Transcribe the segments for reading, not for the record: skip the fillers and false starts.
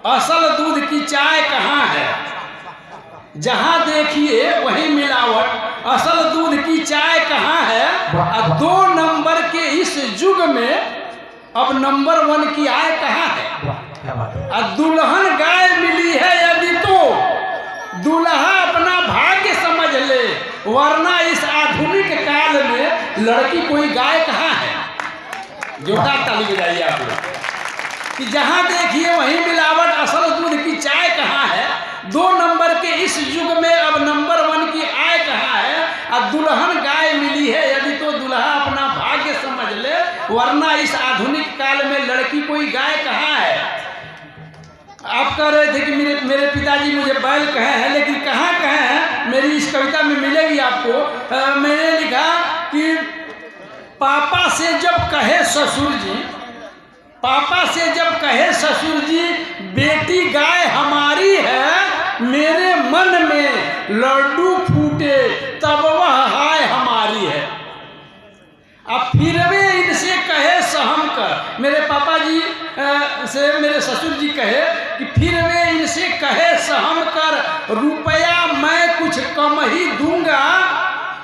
असल दूध की चाय कहाँ है? जहाँ देखिए वही मिलावट। असल दूध की चाय कहाँ है? 2 नंबर के इस युग में अब नंबर 1 की आय कहाँ है? दुल्हन गाय मिली है यदि तो दूल्हा अपना भाग्य समझ ले, वरना इस आधुनिक काल में लड़की कोई गाय कहाँ है? जोरदार ताली बजाइए आप लोग। कि जहाँ देखिए वही मिलावट, असल दूध की चाय कहाँ है? 2 नंबर के इस युग में अब नंबर 1 की आय कहाँ है? दुल्हन गाय मिली है यदि तो दूल्हा अपना भाग्य समझ ले, वरना इस आधुनिक काल में लड़की कोई गाय कहाँ है? आप कह रहे थे कि मेरे पिताजी मुझे बैल कहे हैं, लेकिन कहाँ कहे हैं? मेरी इस कविता में मिलेगी आपको। मैंने लिखा कि पापा से जब कहे ससुर जी, पापा से जब कहे ससुर जी बेटी गाय हमारी है, मेरे मन में लड्डू फूटे तब वह हाय हमारी है। अब फिर वे इनसे कहे सहम कर, मेरे पापा जी से मेरे ससुर जी कहे कि फिर वे इनसे कहे सहम कर, रुपया मैं कुछ कम ही दूंगा।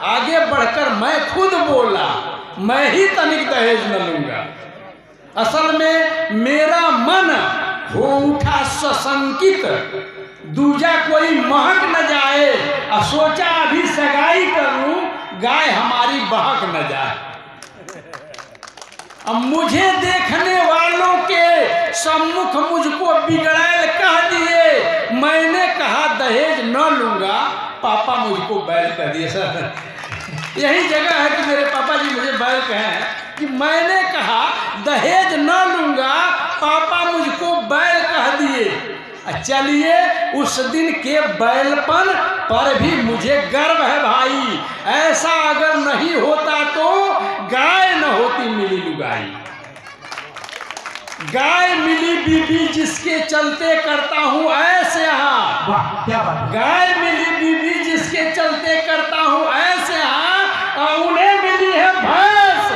आगे बढ़कर मैं खुद बोला, मैं ही तनिक दहेज न लूंगा। असल में मेरा मन हो उठा सशंकित, दूजा कोई महक न जाए, सोचा अभी सगाई करूं, गाय हमारी बहक न जाए। अब मुझे देखने वालों के सम्मुख मुझको बिगड़ैल कह दिए, मैंने कहा दहेज न लूंगा, पापा मुझको बैल कह दिए। सर यही जगह है कि मेरे पापा जी मुझे बैल कहे कि मैंने कहा दहेज न लूंगा, पापा मुझको बैल कह दिए। चलिए उस दिन के बैलपन पर भी मुझे गर्व है भाई, ऐसा अगर नहीं होता तो गाय न होती मिली लुगाई। गाय मिली बीबी जिसके चलते करता हूँ ऐसे यहाँ, गाय मिली बीबी जिसके चलते करता हूँ ऐसे यहाँ, उन्हें मिली है भैंस,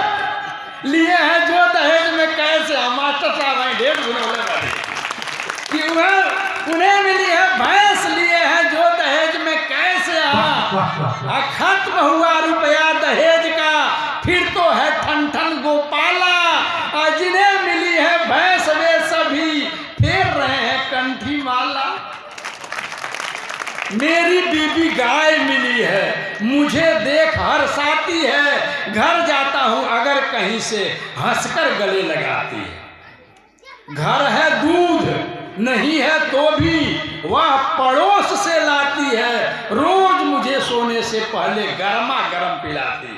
लिए है जो दहेज में कैसे। मास्टर साहब ढेर बुलौले वाले कि उन्हें मिली है भैंस, लिए है जो दहेज में कैसे। खत्म हुआ रुपया दहेज का, फिर तो है ठन ठन गोपाला। जिन्हें मिली है भैंस वे सभी फेर रहे हैं कंठी माला। मेरी बीबी गाय मिली है, मुझे देख हर्षाती है, घर जाता हूं अगर कहीं से हंसकर गले लगाती है। घर है दूध नहीं है तो भी वह पड़ोस से लाती है, रोज मुझे सोने से पहले गर्मा गर्म पिलाती।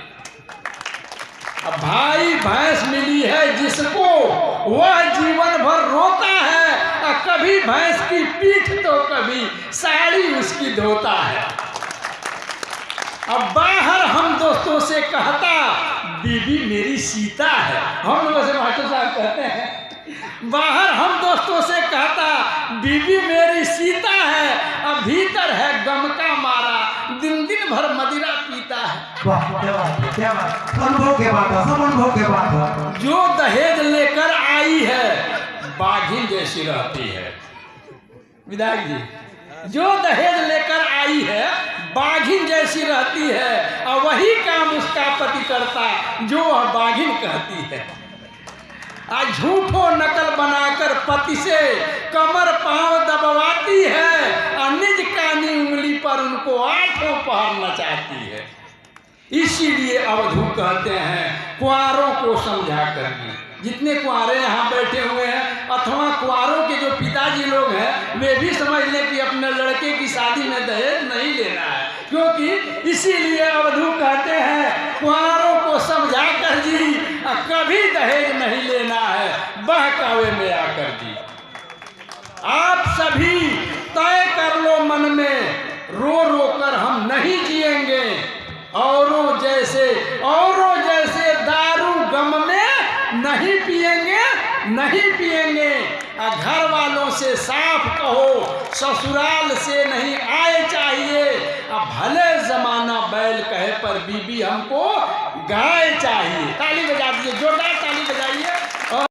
अब भाई भैंस मिली है जिसको, वह जीवन भर रोता है, कभी भैंस की पीठ तो कभी साड़ी उसकी धोता है। अब बाहर हम दोस्तों से कहता बीबी मेरी सीता है, हम लोगों से मास्टर साहब कहते हैं, बाहर हम दोस्तों से कहता बीबी मेरी सीता है, अब भीतर है गम का मारा, दिन दिन भर मदिरा पीता है। क्या बात, अनुभव के बात है, सब अनुभव के बात है। जो दहेज लेकर आई है बाघिन जैसी रहती है। विधायक जी, जो दहेज लेकर आई है बाघिन जैसी रहती है, और वही काम उसका पति करता जो वह बाघिन कहती है। आज झूठो नकल बनाकर पति से कमर पांव दबवाती है, और निज कानी उंगली पर उनको 8 पहर नचाती है। इसीलिए अवधू कहते हैं कुंवारों को समझा करके। जितने कुंवारे यहाँ बैठे हुए हैं अथवा कुंवारों के जो पिताजी लोग हैं, वे भी समझ लें कि अपने लड़के की शादी में दहेज नहीं लेना है, क्योंकि इसीलिए अवधू कहते हैं कुंवारों को समझा कर जी, कभी दहेज नहीं लेना है बहकावे में आकर जी। आप सभी तय कर लो मन में, रो रो कर हम नहीं जिएंगे, औरों जैसे दारू गम में नहीं पिएंगे, नहीं पिएंगे। घर वालों से साफ कहो ससुराल से नहीं आए चाहिए, भले जमाना बैल कहे पर बीबी हमको गाय चाहिए। ताली बजा दीजिए, जोरदार ताली बजाइए।